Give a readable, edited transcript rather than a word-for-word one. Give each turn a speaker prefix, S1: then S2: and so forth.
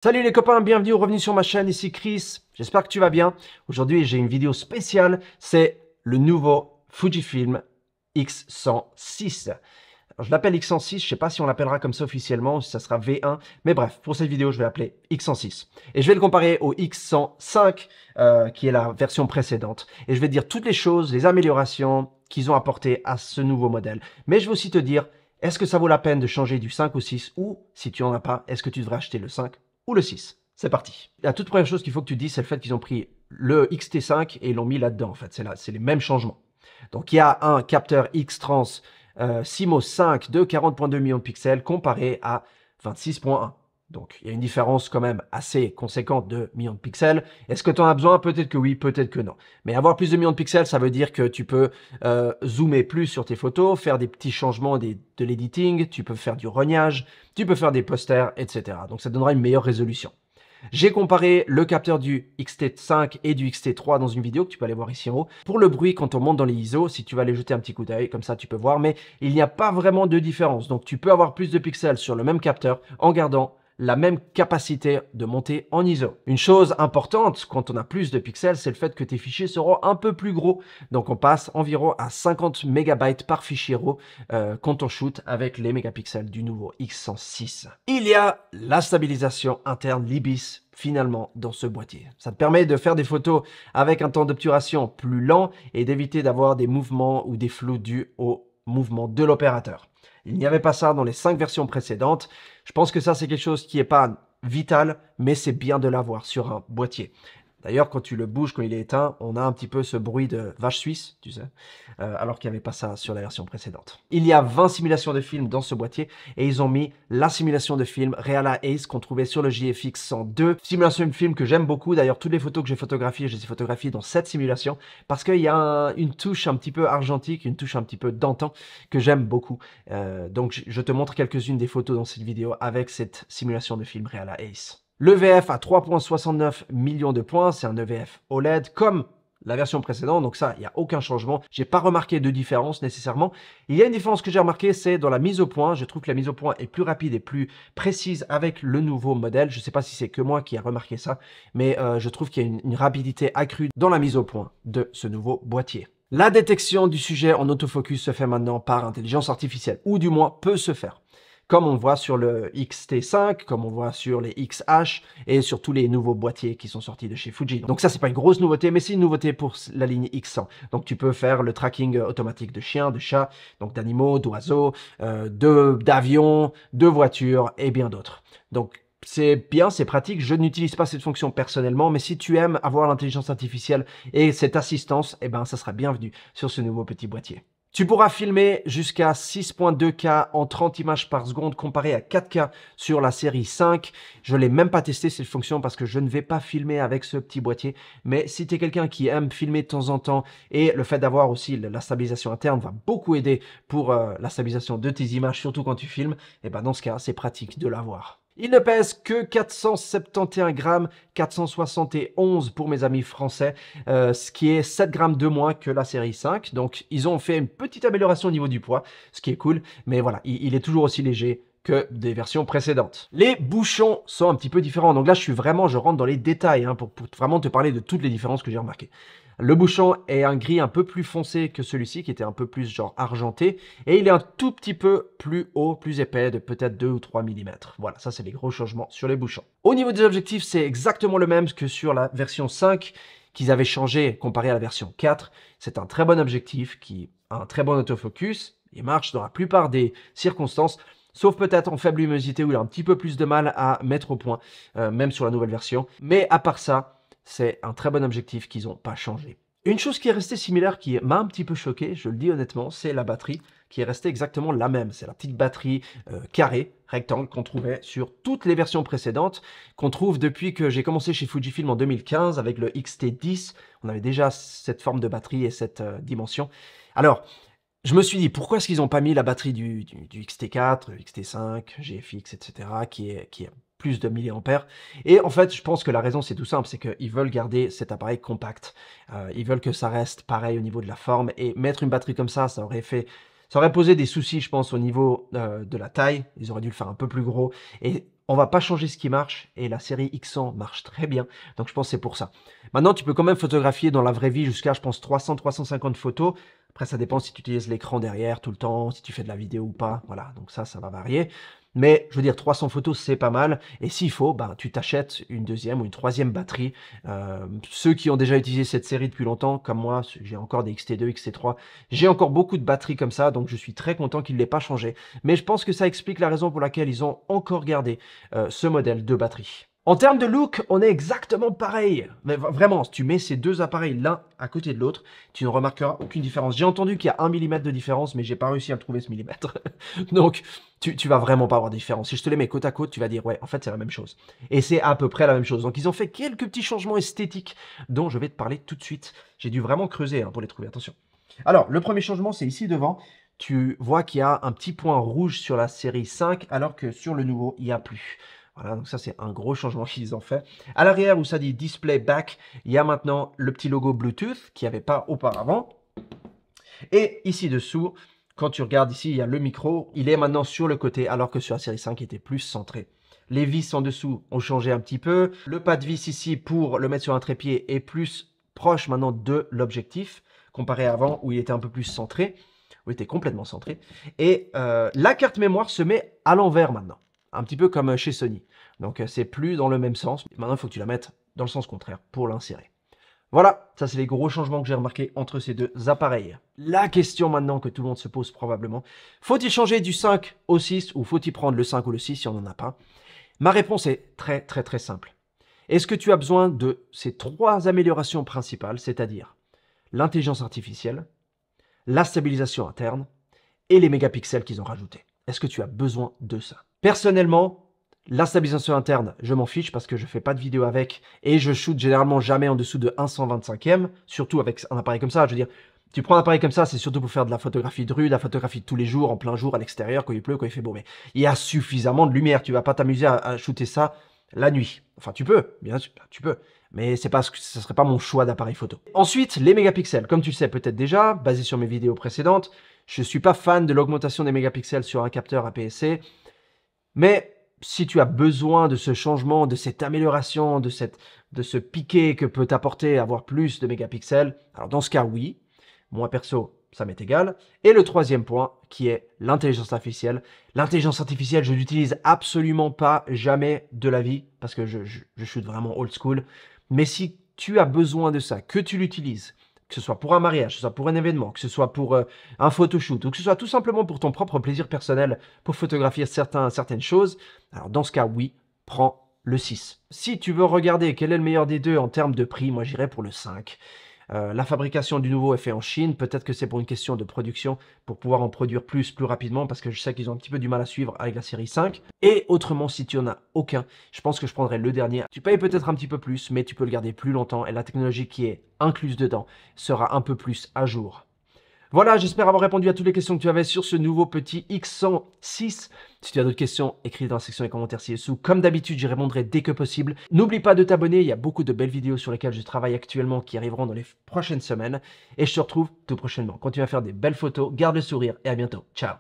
S1: Salut les copains, bienvenue ou revenu sur ma chaîne, ici Chris, j'espère que tu vas bien. Aujourd'hui j'ai une vidéo spéciale, c'est le nouveau Fujifilm X106. Alors, je l'appelle X106, je ne sais pas si on l'appellera comme ça officiellement, ou si ça sera V1, mais bref, pour cette vidéo je vais l'appeler X106. Et je vais le comparer au X105, qui est la version précédente. Et je vais te dire toutes les choses, les améliorations qu'ils ont apportées à ce nouveau modèle. Mais je vais aussi te dire, est-ce que ça vaut la peine de changer du 5 au 6, ou si tu n'en as pas, est-ce que tu devrais acheter le 5 ou le 6. C'est parti. La toute première chose qu'il faut que tu dises, c'est le fait qu'ils ont pris le XT5 et l'ont mis là-dedans, en fait. C'est les mêmes changements. Donc, il y a un capteur X-Trans CMOS 5 de 40.2 millions de pixels comparé à 26.1. Donc, il y a une différence quand même assez conséquente de millions de pixels. Est-ce que tu en as besoin? Peut-être que oui, peut-être que non. Mais avoir plus de millions de pixels, ça veut dire que tu peux zoomer plus sur tes photos, faire des petits changements de l'editing, tu peux faire du rognage, tu peux faire des posters, etc. Donc, ça donnera une meilleure résolution. J'ai comparé le capteur du X-T5 et du X-T3 dans une vidéo que tu peux aller voir ici en haut. Pour le bruit, quand on monte dans les ISO, si tu vas aller jeter un petit coup d'œil, comme ça tu peux voir, mais il n'y a pas vraiment de différence. Donc tu peux avoir plus de pixels sur le même capteur en gardant la même capacité de monter en ISO. Une chose importante quand on a plus de pixels, c'est le fait que tes fichiers seront un peu plus gros. Donc on passe environ à 50 MB par fichier RAW quand on shoot avec les mégapixels du nouveau X106. Il y a la stabilisation interne l'IBIS finalement dans ce boîtier. Ça te permet de faire des photos avec un temps d'obturation plus lent et d'éviter d'avoir des mouvements ou des flous dus au mouvement de l'opérateur. Il n'y avait pas ça dans les 5 versions précédentes. Je pense que ça, c'est quelque chose qui n'est pas vital, mais c'est bien de l'avoir sur un boîtier. D'ailleurs, quand tu le bouges, quand il est éteint, on a un petit peu ce bruit de vache suisse, tu sais, alors qu'il n'y avait pas ça sur la version précédente. Il y a 20 simulations de films dans ce boîtier et ils ont mis la simulation de film Reala Ace qu'on trouvait sur le JFX 102. Simulation de film que j'aime beaucoup. D'ailleurs, toutes les photos que j'ai photographiées, je les ai photographiées dans cette simulation parce qu'il y a une touche un petit peu argentique, une touche un petit peu d'antan que j'aime beaucoup. Donc, je te montre quelques-unes des photos dans cette vidéo avec cette simulation de film Reala Ace. L'EVF a 3,69 millions de points, c'est un EVF OLED comme la version précédente, donc ça, il n'y a aucun changement. J'ai pas remarqué de différence nécessairement. Il y a une différence que j'ai remarquée, c'est dans la mise au point. Je trouve que la mise au point est plus rapide et plus précise avec le nouveau modèle. Je ne sais pas si c'est que moi qui ai remarqué ça, mais je trouve qu'il y a une rapidité accrue dans la mise au point de ce nouveau boîtier. La détection du sujet en autofocus se fait maintenant par intelligence artificielle, ou du moins peut se faire. Comme on voit sur le X-T5, comme on voit sur les XH et sur tous les nouveaux boîtiers qui sont sortis de chez Fuji. Donc ça, c'est pas une grosse nouveauté, mais c'est une nouveauté pour la ligne X100. Donc tu peux faire le tracking automatique de chiens, de chats, donc d'animaux, d'oiseaux, d'avions, de voitures et bien d'autres. Donc c'est bien, c'est pratique. Je n'utilise pas cette fonction personnellement, mais si tu aimes avoir l'intelligence artificielle et cette assistance, eh ben ça sera bienvenu sur ce nouveau petit boîtier. Tu pourras filmer jusqu'à 6.2K en 30 images par seconde comparé à 4K sur la série 5. Je ne l'ai même pas testé cette fonction parce que je ne vais pas filmer avec ce petit boîtier. Mais si tu es quelqu'un qui aime filmer de temps en temps et le fait d'avoir aussi la stabilisation interne va beaucoup aider pour la stabilisation de tes images, surtout quand tu filmes, et ben dans ce cas, c'est pratique de l'avoir. Il ne pèse que 471 grammes, 471 pour mes amis français, ce qui est 7 grammes de moins que la série 5. Donc, ils ont fait une petite amélioration au niveau du poids, ce qui est cool. Mais voilà, il est toujours aussi léger que des versions précédentes. Les bouchons sont un petit peu différents. Donc là, je rentre dans les détails pour vraiment te parler de toutes les différences que j'ai remarquées. Le bouchon est un gris un peu plus foncé que celui-ci, qui était un peu plus genre argenté. Et il est un tout petit peu plus haut, plus épais, de peut-être 2 ou 3 mm. Voilà, ça c'est les gros changements sur les bouchons. Au niveau des objectifs, c'est exactement le même que sur la version 5 qu'ils avaient changé comparé à la version 4. C'est un très bon objectif qui a un très bon autofocus. Il marche dans la plupart des circonstances. Sauf peut-être en faible luminosité où il a un petit peu plus de mal à mettre au point, même sur la nouvelle version. Mais à part ça, c'est un très bon objectif qu'ils n'ont pas changé. Une chose qui est restée similaire, qui m'a un petit peu choqué, je le dis honnêtement, c'est la batterie qui est restée exactement la même. C'est la petite batterie carrée, rectangle, qu'on trouvait sur toutes les versions précédentes, qu'on trouve depuis que j'ai commencé chez Fujifilm en 2015 avec le X-T10. On avait déjà cette forme de batterie et cette dimension. Alors, je me suis dit, pourquoi est-ce qu'ils n'ont pas mis la batterie du XT4, XT5, GFX, etc., qui est plus de milliampères. Et en fait, je pense que la raison, c'est tout simple, c'est qu'ils veulent garder cet appareil compact. Ils veulent que ça reste pareil au niveau de la forme. Et mettre une batterie comme ça aurait posé des soucis, je pense, au niveau de la taille. Ils auraient dû le faire un peu plus gros. Et on va pas changer ce qui marche et la série X100 marche très bien. Donc je pense que c'est pour ça. Maintenant, tu peux quand même photographier dans la vraie vie jusqu'à, je pense, 300-350 photos. Après, ça dépend si tu utilises l'écran derrière tout le temps, si tu fais de la vidéo ou pas. Voilà, donc ça va varier. Mais je veux dire, 300 photos, c'est pas mal. Et s'il faut, ben, tu t'achètes une deuxième ou une troisième batterie. Ceux qui ont déjà utilisé cette série depuis longtemps, comme moi, j'ai encore des XT2, XT3. J'ai encore beaucoup de batteries comme ça, donc je suis très content qu'ils ne l'aient pas changé. Mais je pense que ça explique la raison pour laquelle ils ont encore gardé ce modèle de batterie. En termes de look, on est exactement pareil. Mais vraiment, si tu mets ces deux appareils l'un à côté de l'autre, tu ne remarqueras aucune différence. J'ai entendu qu'il y a 1 mm de différence, mais j'ai pas réussi à le trouver ce millimètre. Donc, tu vas vraiment pas avoir de différence. Si je te les mets côte à côte, tu vas dire, ouais, en fait, c'est la même chose. Et c'est à peu près la même chose. Donc, ils ont fait quelques petits changements esthétiques dont je vais te parler tout de suite. J'ai dû vraiment creuser pour les trouver, attention. Alors, le premier changement, c'est ici devant. Tu vois qu'il y a un petit point rouge sur la série 5, alors que sur le nouveau, il n'y a plus. Voilà, donc ça c'est un gros changement qu'ils ont fait. À l'arrière où ça dit Display Back, il y a maintenant le petit logo Bluetooth qui n'y avait pas auparavant. Et ici dessous, quand tu regardes ici, il y a le micro, il est maintenant sur le côté alors que sur la série 5 il était plus centré. Les vis en dessous ont changé un petit peu. Le pas de vis ici pour le mettre sur un trépied est plus proche maintenant de l'objectif comparé à avant où il était un peu plus centré, où il était complètement centré. Et la carte mémoire se met à l'envers maintenant. Un petit peu comme chez Sony. Donc c'est plus dans le même sens. Maintenant, il faut que tu la mettes dans le sens contraire pour l'insérer. Voilà, ça c'est les gros changements que j'ai remarqués entre ces deux appareils. La question maintenant que tout le monde se pose probablement, faut-il changer du 5 au 6 ou faut-il prendre le 5 ou le 6 si on n'en a pas? Ma réponse est très simple. Est-ce que tu as besoin de ces trois améliorations principales, c'est-à-dire l'intelligence artificielle, la stabilisation interne et les mégapixels qu'ils ont rajoutés? Est-ce que tu as besoin de ça? Personnellement, la stabilisation interne, je m'en fiche parce que je fais pas de vidéo avec et je shoot généralement jamais en dessous de 1/125e, surtout avec un appareil comme ça. Je veux dire, tu prends un appareil comme ça, c'est surtout pour faire de la photographie de rue, de la photographie de tous les jours, en plein jour, à l'extérieur, quand il pleut, quand il fait beau. Mais il y a suffisamment de lumière, tu vas pas t'amuser à shooter ça la nuit. Enfin, tu peux, bien sûr, tu peux. Mais c'est pas, ce serait pas mon choix d'appareil photo. Ensuite, les mégapixels. Comme tu le sais peut-être déjà, basé sur mes vidéos précédentes, je suis pas fan de l'augmentation des mégapixels sur un capteur APS-C. Mais si tu as besoin de ce changement, de cette amélioration, de ce piqué que peut t'apporter avoir plus de mégapixels, alors dans ce cas, oui. Moi, perso, ça m'est égal. Et le troisième point, qui est l'intelligence artificielle. L'intelligence artificielle, je l'utilise absolument pas, jamais de la vie, parce que je shoot vraiment old school. Mais si tu as besoin de ça, que tu l'utilises, que ce soit pour un mariage, que ce soit pour un événement, que ce soit pour un photoshoot, ou que ce soit tout simplement pour ton propre plaisir personnel, pour photographier certaines choses, alors dans ce cas, oui, prends le 6. Si tu veux regarder quel est le meilleur des deux en termes de prix, moi j'irais pour le 5. La fabrication du nouveau est faite en Chine, peut-être que c'est pour une question de production, pour pouvoir en produire plus rapidement, parce que je sais qu'ils ont un petit peu du mal à suivre avec la série 5. Et autrement, si tu en as aucun, je pense que je prendrais le dernier. Tu payes peut-être un petit peu plus, mais tu peux le garder plus longtemps, et la technologie qui est incluse dedans sera un peu plus à jour. Voilà, j'espère avoir répondu à toutes les questions que tu avais sur ce nouveau petit X106. Si tu as d'autres questions, écris dans la section des commentaires ci-dessous. Comme d'habitude, j'y répondrai dès que possible. N'oublie pas de t'abonner, il y a beaucoup de belles vidéos sur lesquelles je travaille actuellement qui arriveront dans les prochaines semaines. Et je te retrouve tout prochainement. Continue à faire des belles photos, garde le sourire et à bientôt. Ciao!